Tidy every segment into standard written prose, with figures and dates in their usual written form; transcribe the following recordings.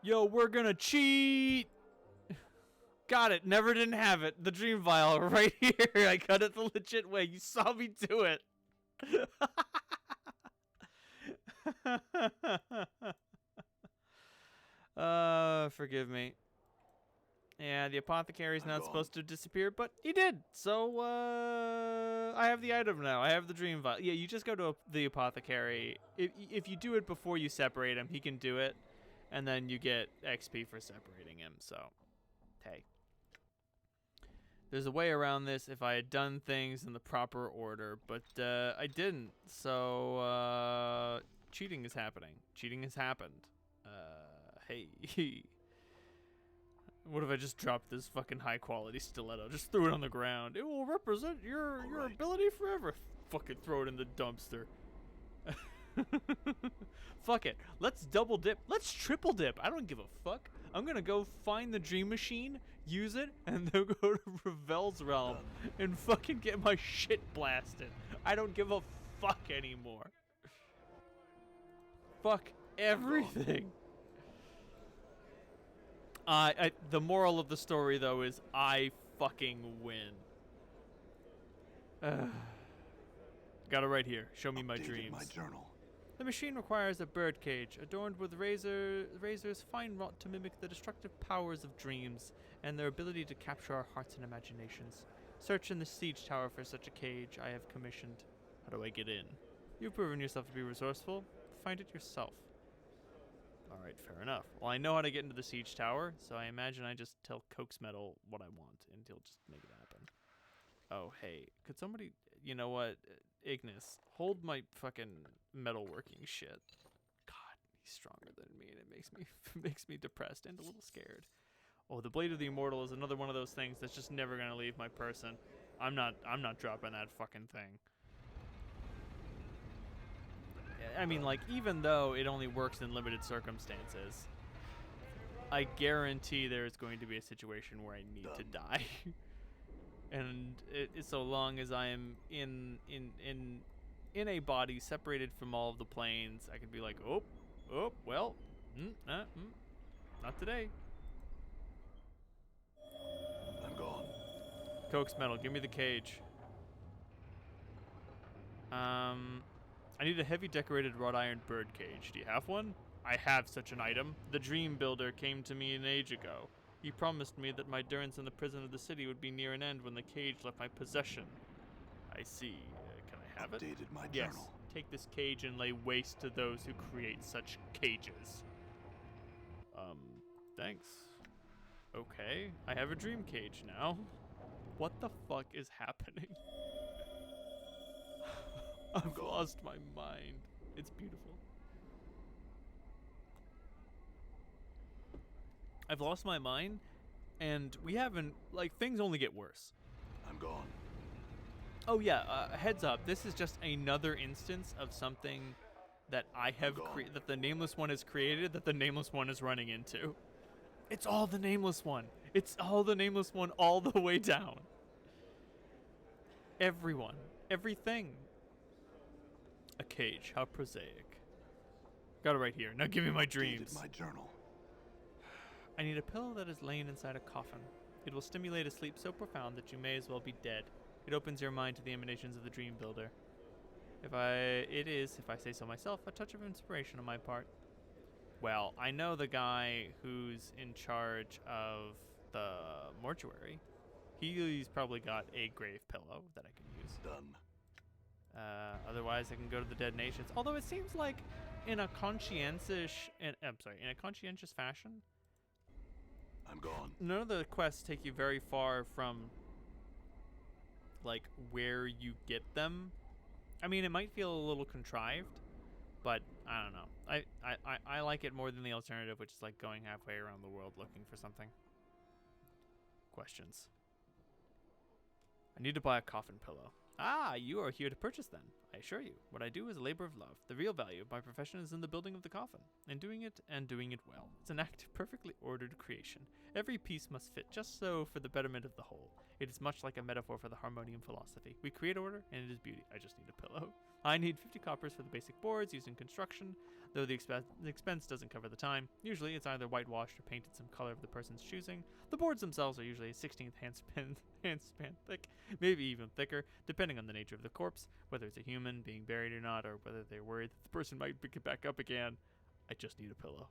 Yo, we're gonna cheat! Got it. Never didn't have it. The dream vial right here. I got it the legit way. You saw me do it. Forgive me. Yeah, the apothecary's not supposed to disappear, but he did. So, I have the item now. I have the dream vial. Yeah, you just go to the apothecary. If you do it before you separate him, he can do it. And then you get XP for separating him, so, hey. There's a way around this if I had done things in the proper order, but I didn't. So, cheating is happening. Cheating has happened. Hey. What if I just dropped this fucking high-quality stiletto? Just threw it on the ground. It will represent your ability forever. Fucking throw it in the dumpster. Fuck it. Let's double dip. Let's triple dip. I don't give a fuck. I'm gonna go find the dream machine, use it, and then go to Ravel's realm and fucking get my shit blasted. I don't give a fuck anymore. Fuck everything. The moral of the story, though, is I fucking win. Got it right here. Show me my dreams. My journal. The machine requires a birdcage adorned with razors fine wrought to mimic the destructive powers of dreams and their ability to capture our hearts and imaginations. Search in the siege tower for such a cage I have commissioned. How do I get in? You've proven yourself to be resourceful. Find it yourself. Alright, fair enough. Well, I know how to get into the siege tower, so I imagine I just tell Coax Metal what I want, and he'll just make it happen. Oh, hey, could somebody... You know what? Ignis, hold my fucking metalworking shit. God, he's stronger than me, and it makes me depressed and a little scared. Oh, the Blade of the Immortal is another one of those things that's just never gonna leave my person. I'm not dropping that fucking thing. I mean, like, even though it only works in limited circumstances, I guarantee there is going to be a situation where I need to die. And so long as I am in a body separated from all of the planes, I can be like, well, not today. I'm gone. Coax Metal, give me the cage. I need a heavy decorated wrought iron bird cage. Do you have one? I have such an item. The Dream Builder came to me an age ago. He promised me that my durance in the prison of the city would be near an end when the cage left my possession. I see. Can I have it? Updated my yes. journal. Take this cage and lay waste to those who create such cages. Thanks. Okay, I have a dream cage now. What the fuck is happening? I've lost my mind. It's beautiful. I've lost my mind, and we haven't, like, things only get worse. I'm gone. Oh yeah, heads up, this is just another instance of something that I have that the Nameless One has created that the Nameless One is running into. It's all the Nameless One. It's all the Nameless One all the way down. Everyone. Everything. A cage. How prosaic. Got it right here. Now give me my dreams. My journal. I need a pillow that is laying inside a coffin. It will stimulate a sleep so profound that you may as well be dead. It opens your mind to the emanations of the Dream Builder. It is, if I say so myself, a touch of inspiration on my part. Well, I know the guy who's in charge of the mortuary. He's probably got a grave pillow that I can use. Done. Otherwise, I can go to the Dead Nations. Although it seems like in a conscientious fashion, I'm gone. none of the quests take you very far from like where you get them. I mean, it might feel a little contrived, but I don't know. I like it more than the alternative, which is like going halfway around the world looking for something. Questions. I need to buy a coffin pillow. Ah, you are here to purchase then. I assure you, what I do is a labor of love. The real value of my profession is in the building of the coffin, and doing it well. It's an act of perfectly ordered creation. Every piece must fit just so for the betterment of the whole. It is much like a metaphor for the harmonium philosophy. We create order, and it is beauty. I just need a pillow. I need 50 coppers for the basic boards used in construction, though the expense doesn't cover the time. Usually it's either whitewashed or painted some color of the person's choosing. The boards themselves are usually a 16th handspan thick, maybe even thicker, depending on the nature of the corpse, whether it's a human being buried or not, or whether they're worried that the person might pick it back up again. I just need a pillow.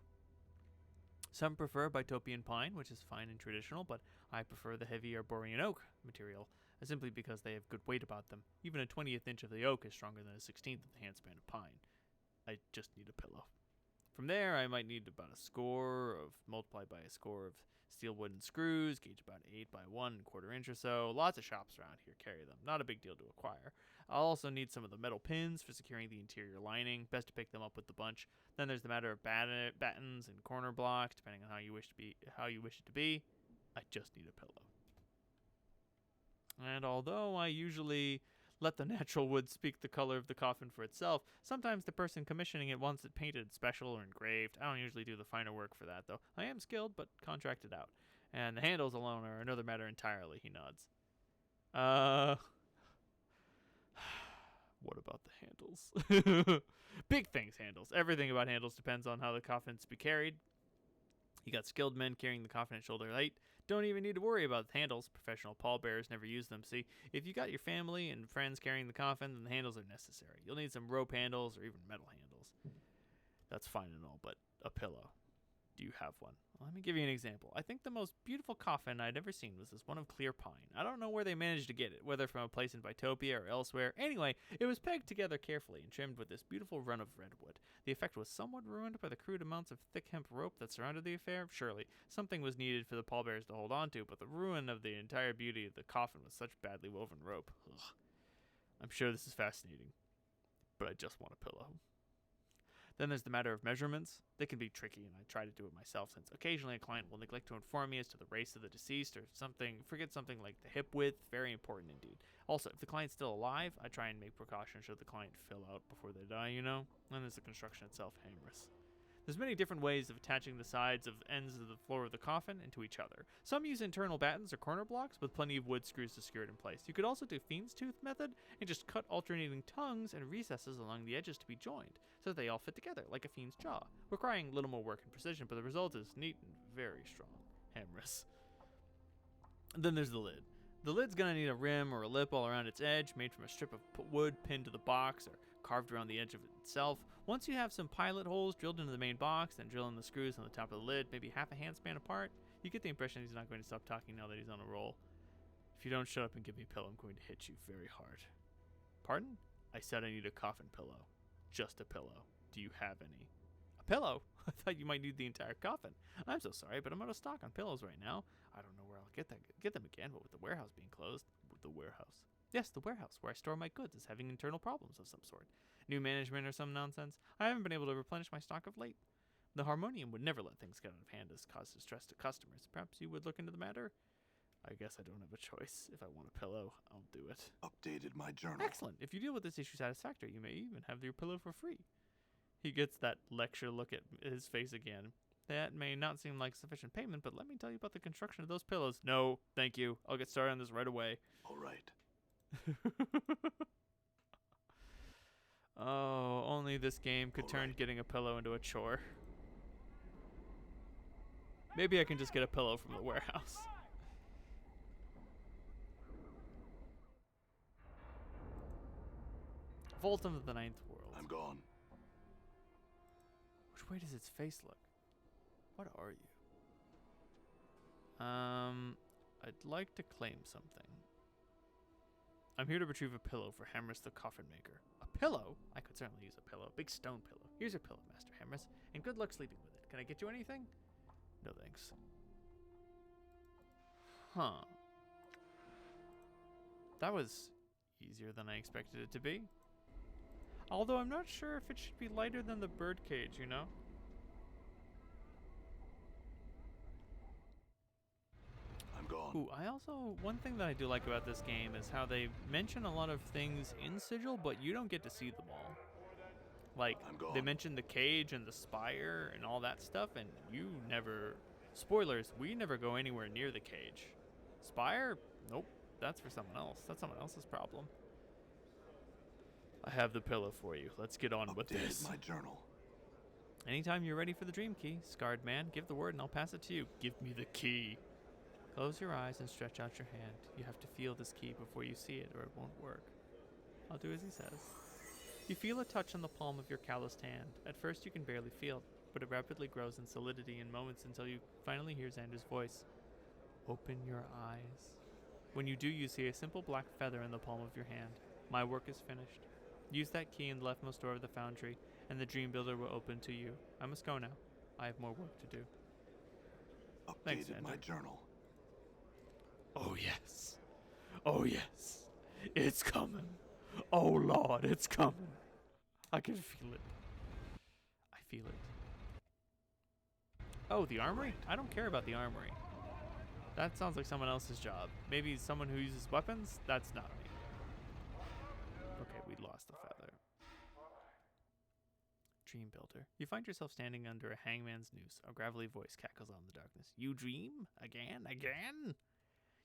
Some prefer Bitopian pine, which is fine and traditional, but I prefer the heavy Arborean oak material, simply because they have good weight about them. Even a 20th inch of the oak is stronger than a 16th of the handspan of pine. I just need a pillow. From there, I might need about a score of, multiplied by a score of steel wooden screws, gauge about 8 by 1/4 inch or so. Lots of shops around here carry them. Not a big deal to acquire. I'll also need some of the metal pins for securing the interior lining. Best to pick them up with the bunch. Then there's the matter of battens and corner blocks, depending on how you wish it to be. I just need a pillow. And although I usually let the natural wood speak the color of the coffin for itself, sometimes the person commissioning it wants it painted special or engraved. I don't usually do the finer work for that, though. I am skilled, but contracted out. And the handles alone are another matter entirely, he nods. What about the handles? Big things, handles. Everything about handles depends on how the coffin's to be carried. You got skilled men carrying the coffin at shoulder height. Don't even need to worry about the handles. Professional pallbearers never use them. See, if you got your family and friends carrying the coffin, then the handles are necessary. You'll need some rope handles or even metal handles. That's fine and all, but a pillow. Do you have one? Well, let me give you an example. I think the most beautiful coffin I'd ever seen was this one of clear pine. I don't know where they managed to get it, whether from a place in Vitopia or elsewhere. Anyway, it was pegged together carefully and trimmed with this beautiful run of redwood. The effect was somewhat ruined by the crude amounts of thick hemp rope that surrounded the affair. Surely, something was needed for the pallbearers to hold on to, but the ruin of the entire beauty of the coffin was such badly woven rope. Ugh. I'm sure this is fascinating, but I just want a pillow. Then there's the matter of measurements. They can be tricky, and I try to do it myself, since occasionally a client will neglect to inform me as to the race of the deceased or forget something like the hip width. Very important indeed. Also, if the client's still alive, I try and make precautions should the client fill out before they die, you know? And there's the construction itself, hammerless. There's many different ways of attaching the sides of ends of the floor of the coffin into each other. Some use internal battens or corner blocks with plenty of wood screws to secure it in place. You could also do Fiend's Tooth method and just cut alternating tongues and recesses along the edges to be joined, so that they all fit together, like a fiend's jaw, requiring a little more work and precision, but the result is neat and very strong. Hammerless. And then there's the lid. The lid's gonna need a rim or a lip all around its edge, made from a strip of wood pinned to the box or carved around the edge of it itself. Once you have some pilot holes drilled into the main box, then drill in the screws on the top of the lid, maybe half a handspan apart, you get the impression he's not going to stop talking now that he's on a roll. If you don't shut up and give me a pillow, I'm going to hit you very hard. Pardon? I said I need a coffin pillow. Just a pillow. Do you have any? A pillow? I thought you might need the entire coffin. I'm so sorry, but I'm out of stock on pillows right now. I don't know where I'll get them again, but with the warehouse being closed. The warehouse. Yes, the warehouse where I store my goods is having internal problems of some sort. New management or some nonsense. I haven't been able to replenish my stock of late. The Harmonium would never let things get out of hand as cause distress to customers. Perhaps you would look into the matter? I guess I don't have a choice. If I want a pillow, I'll do it. Updated my journal. Excellent. If you deal with this issue satisfactorily, you may even have your pillow for free. He gets that lecture look at his face again. That may not seem like sufficient payment, but let me tell you about the construction of those pillows. No, thank you. I'll get started on this right away. All right. Oh, only this game could turn getting a pillow into a chore. Maybe I can just get a pillow from the warehouse. Vault of the Ninth World. I'm gone. Which way does its face look? What are you? I'd like to claim something. I'm here to retrieve a pillow for Hamris the Coffin Maker. A pillow? I could certainly use a pillow. A big stone pillow. Here's your pillow, Master Hamris, and good luck sleeping with it. Can I get you anything? No thanks. Huh. That was easier than I expected it to be. Although I'm not sure if it should be lighter than the birdcage, you know? I'm gone. Ooh, one thing that I do like about this game is how they mention a lot of things in Sigil, but you don't get to see them all. Like, they mention the cage and the spire and all that stuff, and you never... Spoilers, we never go anywhere near the cage. Spire? Nope. That's for someone else. That's someone else's problem. I have the pillow for you. Let's get on with Updated this. my journal. Anytime you're ready for the dream key, scarred man, give the word and I'll pass it to you. Give me the key. Close your eyes and stretch out your hand. You have to feel this key before you see it or it won't work. I'll do as he says. You feel a touch on the palm of your calloused hand. At first you can barely feel it, but it rapidly grows in solidity in moments until you finally hear Xander's voice. Open your eyes. When you do, you see a simple black feather in the palm of your hand. My work is finished. Use that key in the leftmost door of the foundry, and the Dream Builder will open to you. I must go now. I have more work to do. Thanks, Updated my Xander. journal. Oh yes. Oh yes. It's coming. Oh Lord, it's coming. I can feel it. I feel it. Oh, the armory? I don't care about the armory. That sounds like someone else's job. Maybe someone who uses weapons? That's not me. Okay, we lost the feather. Dream Builder. You find yourself standing under a hangman's noose. A gravelly voice cackles on the darkness. You dream? Again? Again?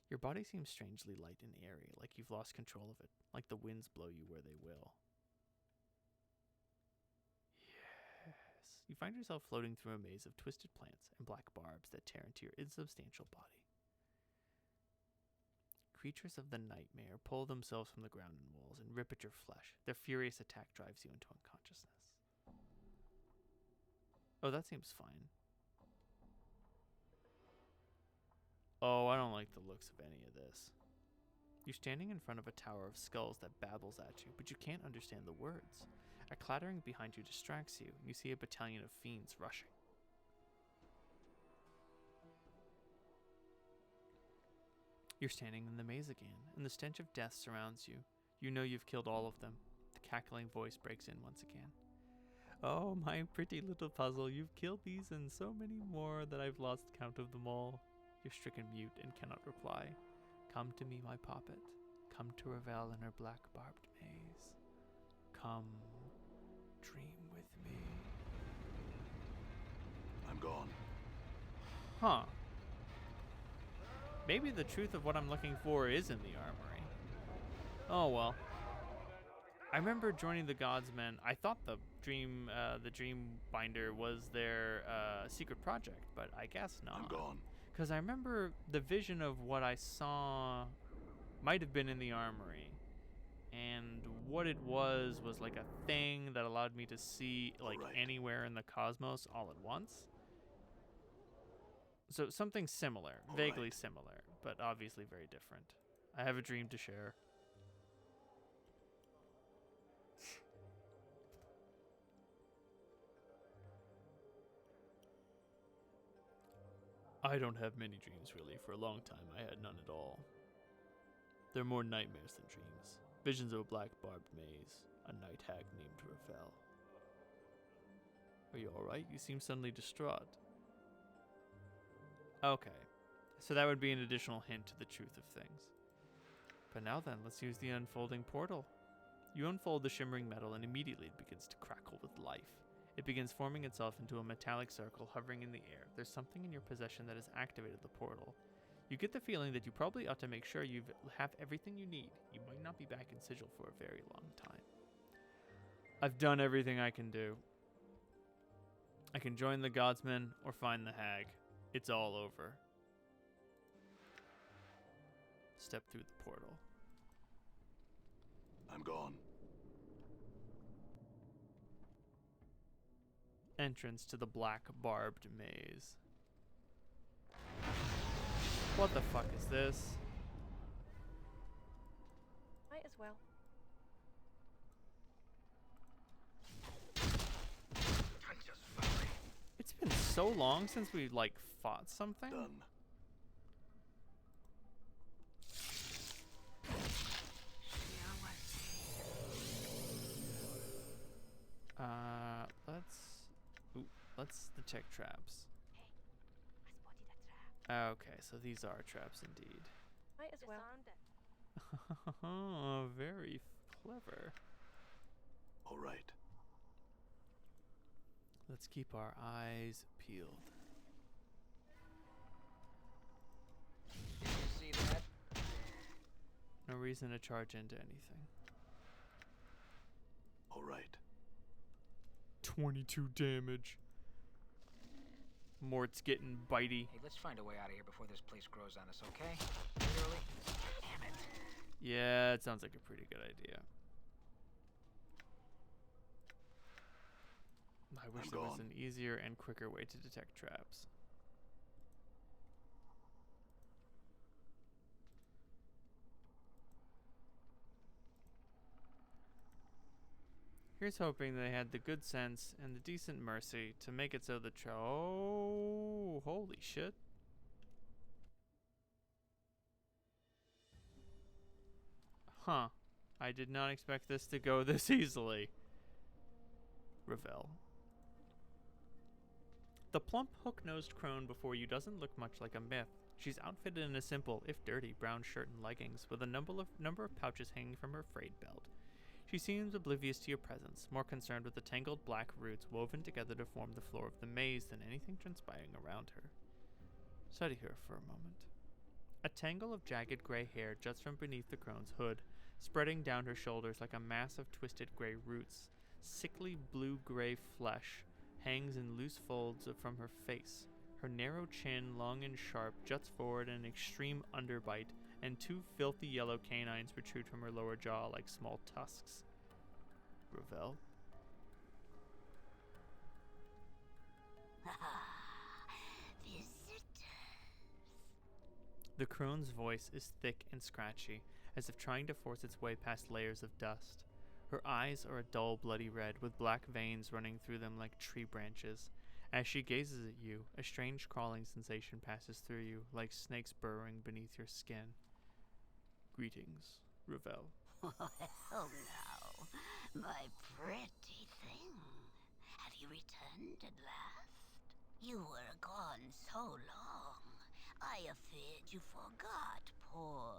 Your body seems strangely light and airy, like you've lost control of it, like the winds blow you where they will. Yes. You find yourself floating through a maze of twisted plants and black barbs that tear into your insubstantial body. Creatures of the nightmare pull themselves from the ground and walls and rip at your flesh. Their furious attack drives you into unconsciousness. Oh, that seems fine. Oh, I don't like the looks of any of this. You're standing in front of a tower of skulls that babbles at you, but you can't understand the words. A clattering behind you distracts you, and you see a battalion of fiends rushing. You're standing in the maze again, and the stench of death surrounds you. You know you've killed all of them. The cackling voice breaks in once again. Oh, my pretty little puzzle, you've killed these and so many more that I've lost count of them all. You're stricken mute and cannot reply. Come to me, my poppet. Come to revel in her black barbed maze. Come, dream with me. I'm gone. Huh. Maybe the truth of what I'm looking for is in the armory. Oh well. I remember joining the Godsmen. I thought the Dream Binder was their secret project, but I guess not. I'm gone. Because I remember the vision of what I saw might have been in the armory. And what it was like a thing that allowed me to see like Alright. anywhere in the cosmos all at once. So something similar, vaguely Alright. similar, but obviously very different. I have a dream to share. I don't have many dreams, really. For a long time, I had none at all. They're more nightmares than dreams. Visions of a black barbed maze, a night hag named Ravel. Are you alright? You seem suddenly distraught. Okay, so that would be an additional hint to the truth of things. But now then, let's use the unfolding portal. You unfold the shimmering metal and immediately it begins to crackle with life. It begins forming itself into a metallic circle hovering in the air. There's something in your possession that has activated the portal. You get the feeling that you probably ought to make sure you have everything you need. You might not be back in Sigil for a very long time. I've done everything I can do. I can join the Godsmen or find the hag. It's all over. Step through the portal. I'm gone. Entrance to the black barbed maze. What the fuck is this? Might as well. It's been so long since we like fought something. Done. Let's detect traps. I spotted a trap. Okay, so these are traps indeed. Might as well. Very clever. All right. Let's keep our eyes peeled. Did you see that? No reason to charge into anything. All right. 22 damage. Mort's getting bitey. Hey, let's find a way out of here before this place grows on us, okay? Literally. Damn it. Yeah, it sounds like a pretty good idea. I wish there was an easier and quicker way to detect traps. Here's hoping they had the good sense and the decent mercy to make it so the oh, holy shit. Huh. I did not expect this to go this easily. Ravel. The plump, hook-nosed crone before you doesn't look much like a myth. She's outfitted in a simple, if dirty, brown shirt and leggings, with a number of pouches hanging from her frayed belt. She seems oblivious to your presence, more concerned with the tangled black roots woven together to form the floor of the maze than anything transpiring around her. Study her for a moment. A tangle of jagged gray hair juts from beneath the crone's hood, spreading down her shoulders like a mass of twisted gray roots. Sickly blue-gray flesh hangs in loose folds from her face. Her narrow chin, long and sharp, juts forward in an extreme underbite, and two filthy yellow canines protrude from her lower jaw like small tusks. Ravel? Visitors. The crone's voice is thick and scratchy, as if trying to force its way past layers of dust. Her eyes are a dull, bloody red, with black veins running through them like tree branches. As she gazes at you, a strange crawling sensation passes through you, like snakes burrowing beneath your skin. Greetings, Ravel. Well, now, my pretty thing. Have you returned at last? You were gone so long. I feared you forgot poor,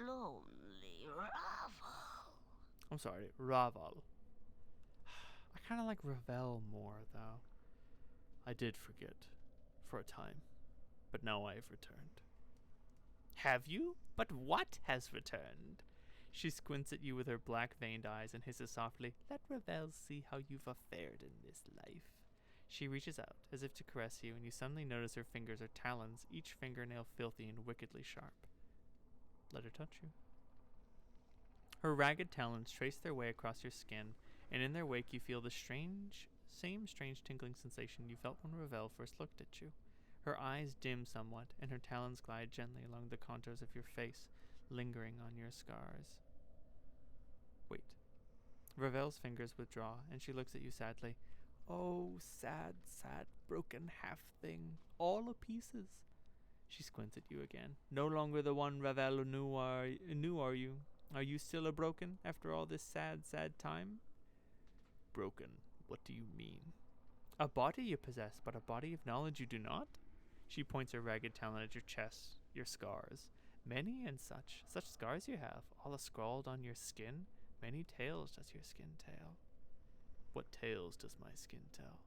lonely Ravel. I'm sorry, Raval. I kind of like Ravel more, though. I did forget, for a time, but now I have returned. Have you? But what has returned? She squints at you with her black-veined eyes and hisses softly, "Let Ravel see how you've fared in this life." She reaches out, as if to caress you, and you suddenly notice her fingers are talons, each fingernail filthy and wickedly sharp. Let her touch you. Her ragged talons trace their way across your skin, and in their wake you feel the same strange tingling sensation you felt when Ravel first looked at you. Her eyes dim somewhat, and her talons glide gently along the contours of your face, lingering on your scars. Wait. Ravel's fingers withdraw, and she looks at you sadly. "Oh, sad, sad, broken half-thing, all a pieces." She squints at you again. "No longer the one Ravel knew, are you? Are you still a broken after all this sad, sad time?" "Broken? What do you mean?" "A body you possess, but a body of knowledge you do not?" She points her ragged talon at your chest, your scars. "Many and such scars you have, all scrawled on your skin. Many tales does your skin tell." "What tales does my skin tell?"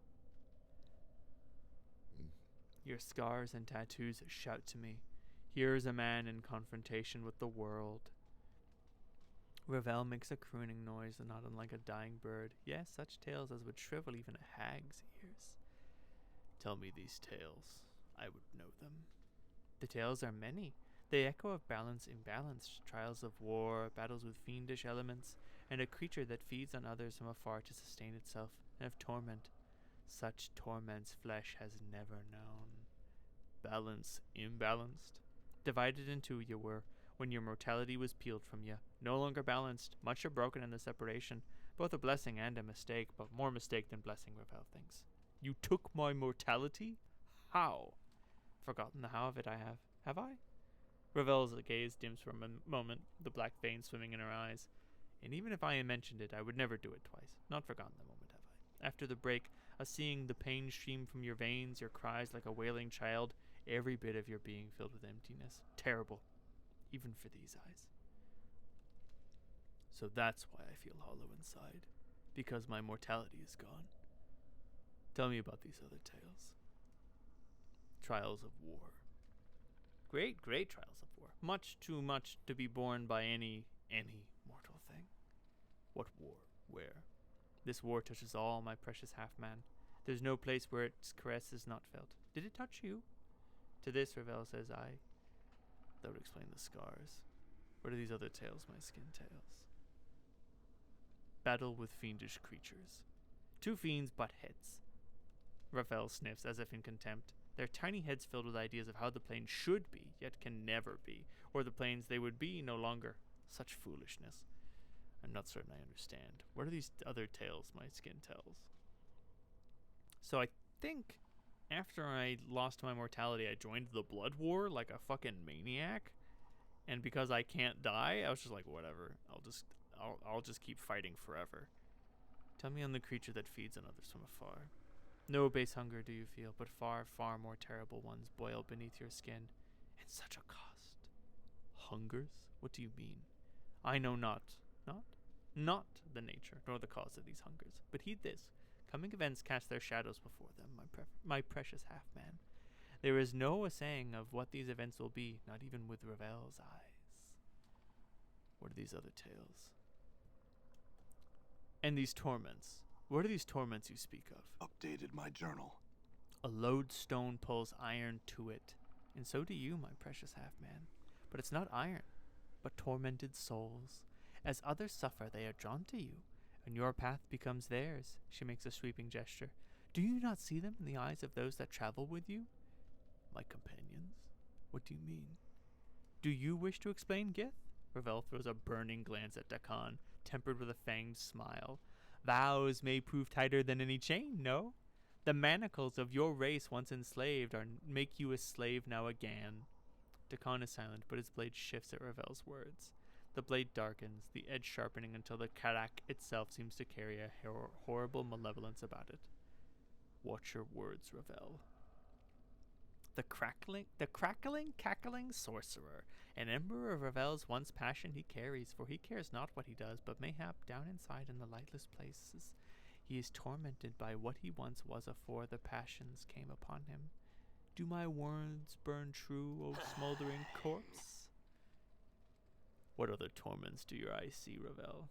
"Your scars and tattoos shout to me. Here is a man in confrontation with the world." Ravel makes a crooning noise, not unlike a dying bird. Yes, such tales as would shrivel even a hag's ears. "Tell me these tales. I would know them." "The tales are many. They echo of balance imbalanced, trials of war, battles with fiendish elements, and a creature that feeds on others from afar to sustain itself, and of torment. Such torments flesh has never known. Balance imbalanced. Divided in two you were, when your mortality was peeled from you. No longer balanced, much broken in the separation. Both a blessing and a mistake, but more mistake than blessing, Ravel thinks. "You took my mortality? How?" "Forgotten the how of it I have. Have I?" Ravel's gaze dims for a moment, the black veins swimming in her eyes. "And even if I had mentioned it, I would never do it twice. Not forgotten the moment, have I? After the break, seeing the pain stream from your veins, your cries like a wailing child, every bit of your being filled with emptiness. Terrible. Even for these eyes. So that's why I feel hollow inside. Because my mortality is gone. Tell me about these other tales." "Trials of war." Great trials of war. Much too much to be borne by any mortal thing." "What war? Where?" This war touches all, my precious half-man. There's no place where its caress is not felt. Did it touch you? To this, Ravel says, I. That would explain the scars. What are these other tales, my skin tales? Battle with fiendish creatures. 2 fiends butt heads. Ravel sniffs as if in contempt. Their tiny heads filled with ideas of how the plane should be, yet can never be, or the planes they would be no longer. Such foolishness. I'm not certain I understand. What are these other tales my skin tells? So I think after I lost my mortality, I joined the blood war like a fucking maniac. And because I can't die, I was just like, whatever. I'll just keep fighting forever. Tell me on the creature that feeds on others from afar. No base hunger do you feel, but far, far more terrible ones boil beneath your skin. And such a cost. Hungers? What do you mean? I know not the nature, nor the cause of these hungers. But heed this. Coming events cast their shadows before them, my precious half-man. There is no saying of what these events will be, not even with Ravel's eyes. What are these other tales? And these torments. What are these torments you speak of? Updated my journal. A lodestone pulls iron to it, and so do you, my precious half-man. But it's not iron, but tormented souls. As others suffer, they are drawn to you, and your path becomes theirs. She makes a sweeping gesture. Do you not see them in the eyes of those that travel with you? My companions? What do you mean? Do you wish to explain, Gith? Ravel throws a burning glance at Dakan, tempered with a fanged smile. Vows may prove tighter than any chain, no? The manacles of your race once enslaved make you a slave now again. Dakan is silent, but his blade shifts at Ravel's words. The blade darkens, the edge sharpening until the karak itself seems to carry a horrible malevolence about it. Watch your words, Ravel. The crackling, cackling sorcerer, an ember of Ravel's once passion he carries, for he cares not what he does, but mayhap down inside in the lightless places he is tormented by what he once was afore the passions came upon him. Do my words burn true, O smoldering corpse? What other torments do your eyes see, Ravel?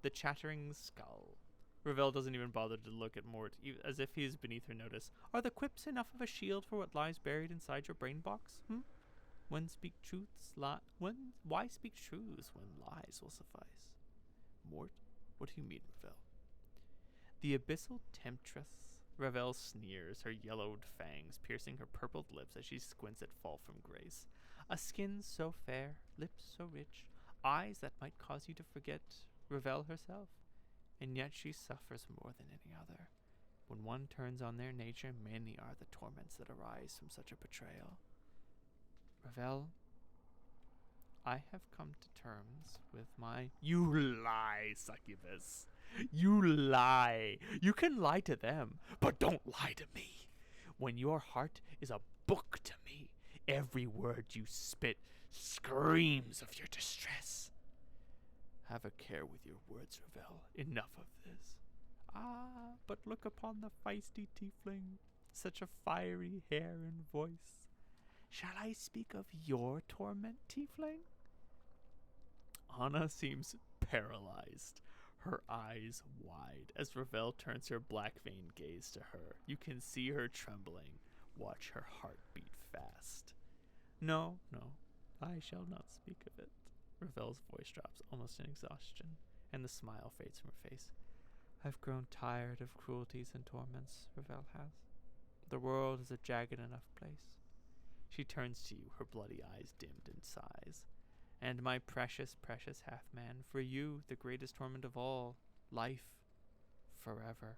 The chattering skull. Ravel doesn't even bother to look at Mort, as if he is beneath her notice. Are the quips enough of a shield for what lies buried inside your brain box? Why speak truths when lies will suffice? Mort, what do you mean, Ravel? The abyssal temptress. Ravel sneers, her yellowed fangs piercing her purpled lips as she squints at fall from grace. A skin so fair, lips so rich, eyes that might cause you to forget Ravel herself. And yet she suffers more than any other. When one turns on their nature, many are the torments that arise from such a betrayal. Ravel, I have come to terms with my... You lie, succubus. You lie. You can lie to them, but don't lie to me. When your heart is a book to me, every word you spit screams of your distress. Have a care with your words, Ravel. Enough of this. Ah, but look upon the feisty tiefling, such a fiery hair and voice. Shall I speak of your torment, tiefling? Anna seems paralyzed, her eyes wide, as Ravel turns her black-veined gaze to her. You can see her trembling. Watch her heart beat fast. No, I shall not speak of it. Ravel's voice drops almost in exhaustion, and the smile fades from her face. I've grown tired of cruelties and torments, Ravel has. The world is a jagged enough place. She turns to you, her bloody eyes dimmed in sighs. And my precious, precious half-man, for you, the greatest torment of all, life, forever.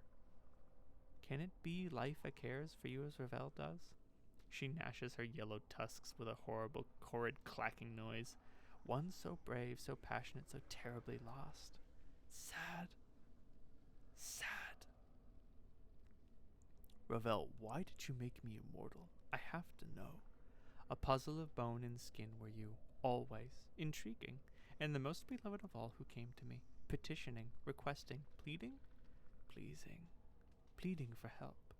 Can it be life a cares for you as Ravel does? She gnashes her yellow tusks with a horrible, horrid clacking noise. One so brave, so passionate, so terribly lost. Sad. Sad. Ravel, why did you make me immortal? I have to know. A puzzle of bone and skin were you, always, intriguing, and the most beloved of all who came to me, petitioning, requesting, pleading, pleasing, pleading for help.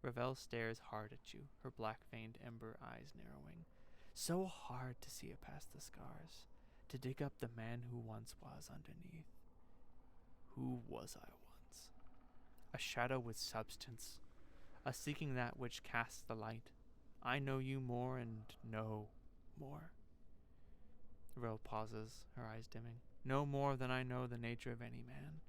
Ravel stares hard at you, her black-veined ember eyes narrowing. So hard to see it past the scars, to dig up the man who once was underneath. Who was I once? a shadow with substance, a seeking that which casts the light. I know you more and know more. Rel pauses, her eyes dimming. No more than I know the nature of any man.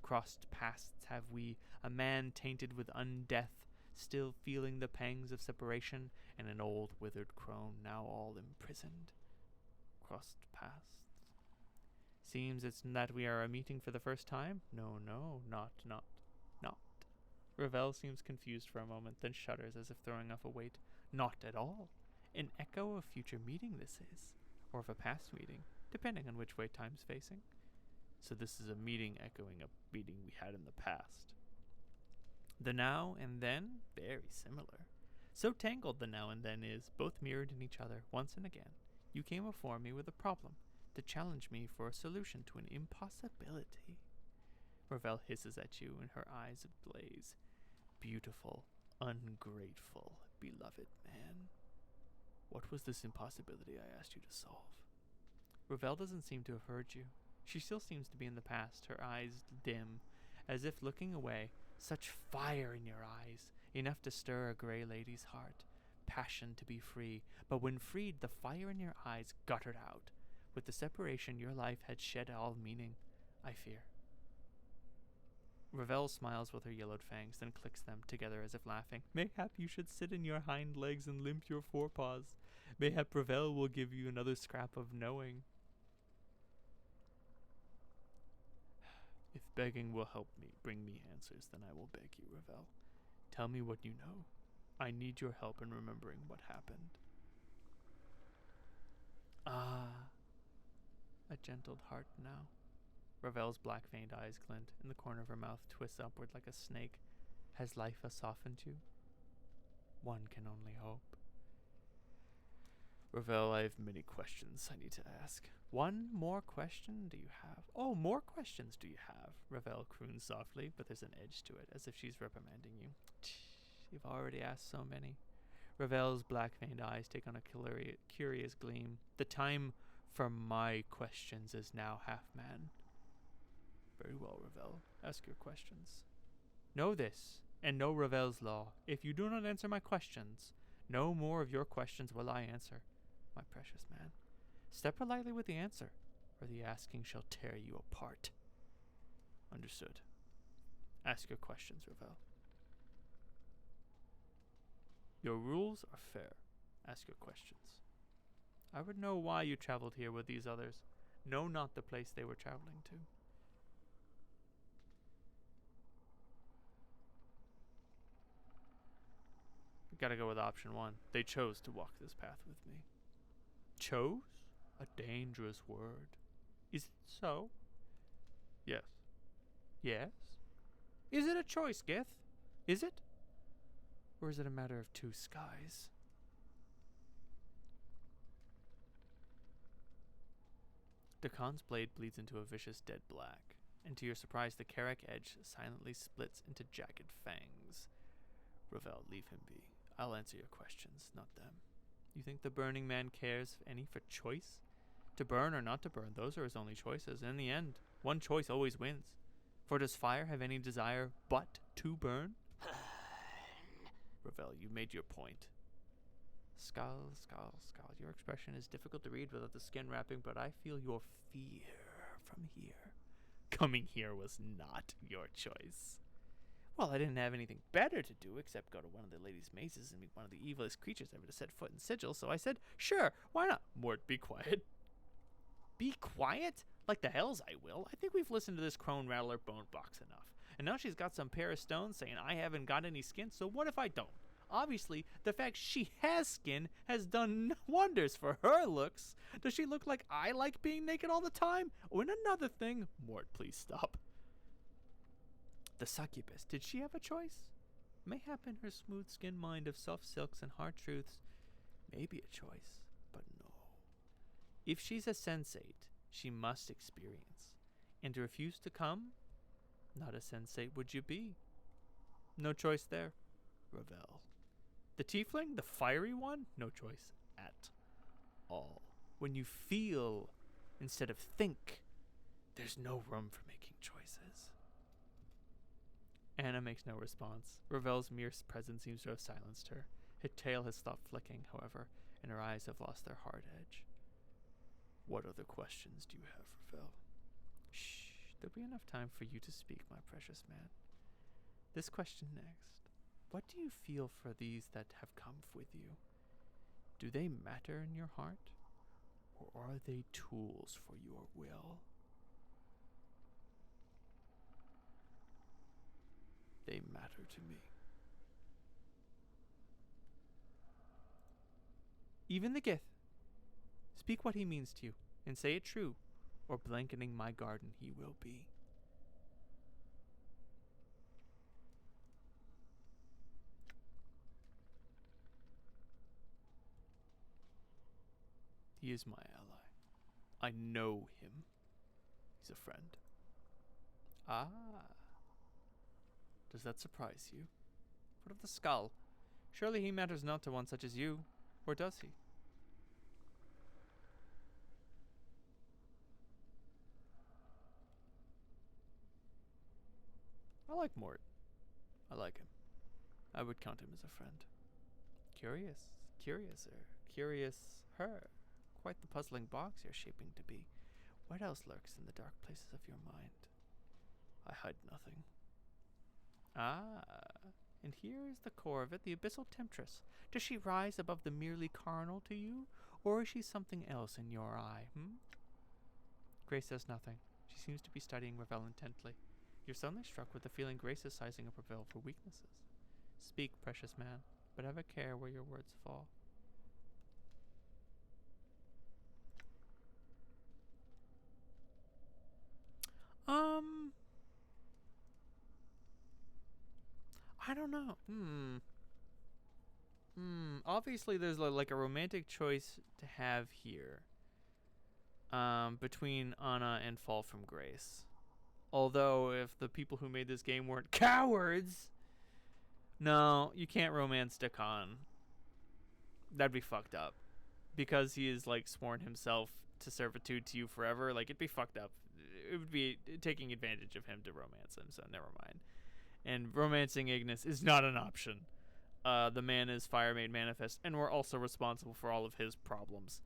Crossed paths have we, a man tainted with undeath, still feeling the pangs of separation, and an old withered crone now all imprisoned. Crossed paths. Seems it's that we are a meeting for the first time? No, not. Ravel seems confused for a moment, then shudders as if throwing off a weight. Not at all. An echo of future meeting this is, or of a past meeting, depending on which way time's facing. So this is a meeting echoing a meeting we had in the past. The now and then, very similar. So tangled the now and then is, both mirrored in each other, once and again. You came before me with a problem, to challenge me for a solution to an impossibility. Ravel hisses at you, and her eyes ablaze. Beautiful, ungrateful, beloved man. What was this impossibility I asked you to solve? Ravel doesn't seem to have heard you. She still seems to be in the past, her eyes dim, as if looking away. Such fire in your eyes, enough to stir a grey lady's heart. Passion to be free, but when freed, the fire in your eyes guttered out. With the separation, your life had shed all meaning, I fear. Ravel smiles with her yellowed fangs, then clicks them together as if laughing. Mayhap you should sit in your hind legs and limp your forepaws. Mayhap Ravel will give you another scrap of knowing. If begging will help me, bring me answers, then I will beg you, Ravel. Tell me what you know. I need your help in remembering what happened. Ah, a gentled heart now. Ravel's black-veined eyes glint, and the corner of her mouth twists upward like a snake. Has life softened you? One can only hope. Ravel, I have many questions I need to ask. One more question do you have? Oh, more questions do you have? Ravel croons softly, but there's an edge to it, as if she's reprimanding you. You've already asked so many. Ravel's black-veined eyes take on a curious gleam. The time for my questions is now half-man. Very well, Ravel. Ask your questions. Know this, and know Ravel's law. If you do not answer my questions, no more of your questions will I answer, my precious man. Step lightly with the answer, or the asking shall tear you apart. Understood. Ask your questions, Ravel. Your rules are fair. Ask your questions. I would know why you traveled here with these others. Know not the place they were traveling to. Gotta go with option one. They chose to walk this path with me. Chose? A dangerous word. Is it so? Yes. Yes? Is it a choice, Gith? Is it? Or is it a matter of two skies? Dakon's blade bleeds into a vicious dead black, and to your surprise the Karak edge silently splits into jagged fangs. Ravel, leave him be. I'll answer your questions, not them. You think the Burning Man cares any for choice? To burn or not to burn, those are his only choices. In the end, one choice always wins. For does fire have any desire but to burn? Ravel, you made your point. Skull. Your expression is difficult to read without the skin wrapping, but I feel your fear from here. Coming here was not your choice. Well, I didn't have anything better to do except go to one of the ladies' mazes and meet one of the evilest creatures ever to set foot in Sigil, so I said, sure, why not? Mort, be quiet. Be quiet? Like the hells I will. I think we've listened to this crone rattler bone box enough. And now she's got some pair of stones saying I haven't got any skin, so what if I don't? Obviously, the fact she has skin has done wonders for her looks. Does she look like I like being naked all the time? Oh, and another thing. Mort, please stop. The succubus, did she have a choice? Mayhap in her smooth-skinned mind of soft silks and hard truths, maybe a choice, but no. If she's a sensate, she must experience. And to refuse to come, not a sensate would you be. No choice there. Ravel. The tiefling, the fiery one, no choice at all. When you feel instead of think, there's no room for making choices. Anna makes no response. Ravel's mere presence seems to have silenced her. Her tail has stopped flicking, however, and her eyes have lost their hard edge. What other questions do you have, Ravel? Shh, there'll be enough time for you to speak, my precious man. This question next. What do you feel for these that have come with you? Do they matter in your heart? Or are they tools for your will? They matter to me. Even the Gith. Speak what he means to you, and say it true, or blanketing my garden he will be. He is my ally. I know him. He's a friend. Ah. Does that surprise you? What of the skull? Surely he matters not to one such as you, or does he? I like Mort. I like him. I would count him as a friend. Curious, curious her. Quite the puzzling box you're shaping to be. What else lurks in the dark places of your mind? I hide nothing. Ah, and here is the core of it, the abyssal temptress. Does she rise above the merely carnal to you, or is she something else in your eye, Grace says nothing. She seems to be studying Ravel intently. You're suddenly struck with the feeling Grace is sizing up Ravel for weaknesses. Speak, precious man, but have a care where your words fall. I don't know. Obviously, there's like a romantic choice to have here. Between Anna and Fall from Grace. Although, if the people who made this game weren't cowards, no, you can't romance Dakan. That'd be fucked up. Because he is like sworn himself to servitude to you forever. Like, it'd be fucked up. It would be taking advantage of him to romance him. So never mind. And romancing Ignis is not an option. The man is fire made manifest, and we're also responsible for all of his problems.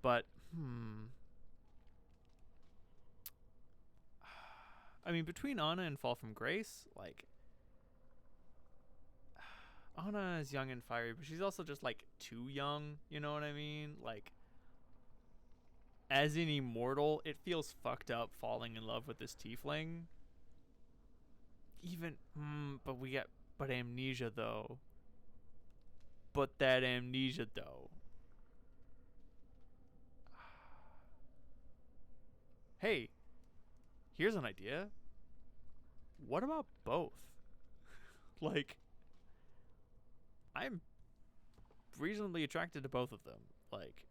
But, I mean, between Anna and Fall from Grace, like, Anna is young and fiery, but she's also just, like, too young, you know what I mean? Like, as an immortal, it feels fucked up falling in love with this tiefling. Even, but amnesia, though. But that amnesia, though. Hey, here's an idea. What about both? Like, I'm reasonably attracted to both of them. Like,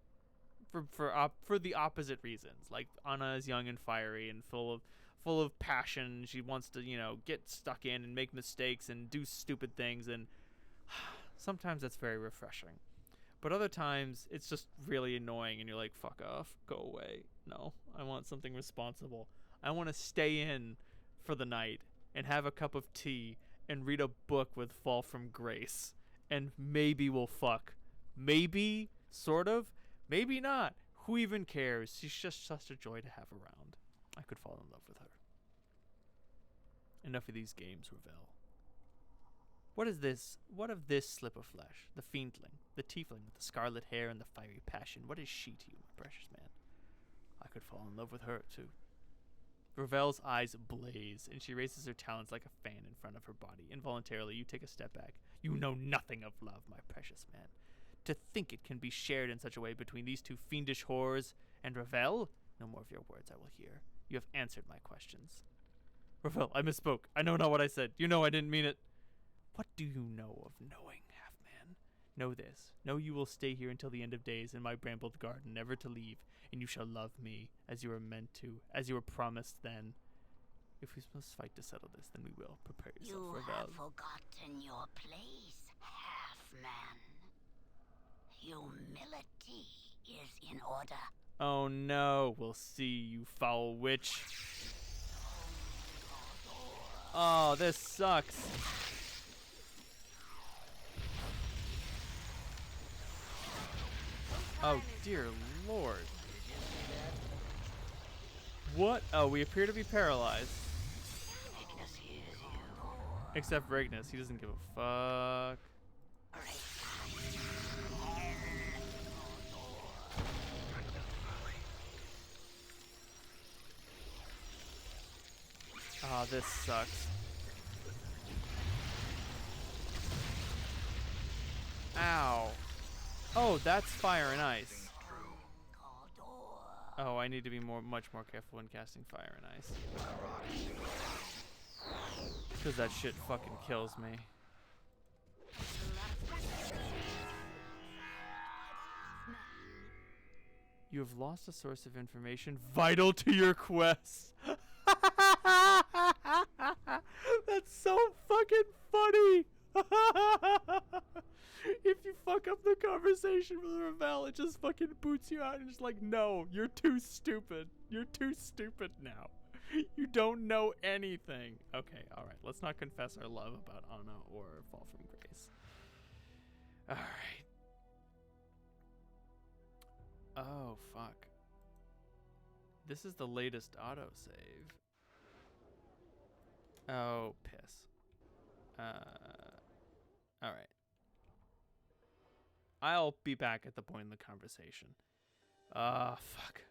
for the opposite reasons. Like, Anna is young and fiery and full of passion. She wants to, get stuck in and make mistakes and do stupid things, and sometimes that's very refreshing. But other times it's just really annoying and you're like, fuck off, go away. No, I want something responsible. I want to stay in for the night and have a cup of tea and read a book with Fall from Grace, and maybe we'll fuck. Maybe, sort of, maybe not. Who even cares? She's just such a joy to have around. I could fall in love with her. Enough of these games, Ravel. What is this? What of this slip of flesh? The fiendling, the tiefling with the scarlet hair and the fiery passion. What is she to you, my precious man? I could fall in love with her, too. Ravel's eyes blaze, and she raises her talons like a fan in front of her body. Involuntarily, you take a step back. You know nothing of love, my precious man. To think it can be shared in such a way between these two fiendish whores and Ravel? No more of your words I will hear. You have answered my questions. Ravel, I misspoke. I know not what I said. You know I didn't mean it. What do you know of knowing, half-man? Know this. Know you will stay here until the end of days in my brambled garden, never to leave, and you shall love me as you were meant to, as you were promised then. If we must fight to settle this, then we will. Prepare yourself, You Ravel. have forgotten your place, half-man. Humility is in order. Oh no, we'll see, you foul witch. Oh, this sucks. Oh, dear lord. What? Oh, we appear to be paralyzed. Except for Ignis. He doesn't give a fuck. Oh, this sucks. Ow. Oh, that's fire and ice. Oh, I need to be much more careful when casting fire and ice. Because that shit fucking kills me. You have lost a source of information vital to your quest. That's so fucking funny. If you fuck up the conversation with Ravel, it just fucking boots you out and just like, no, you're too stupid. You're too stupid now. You don't know anything. Okay, alright. Let's not confess our love about Anna or Fall from Grace. Alright. Oh, fuck. This is the latest autosave. Oh, piss. Alright. I'll be back at the point in the conversation. Fuck.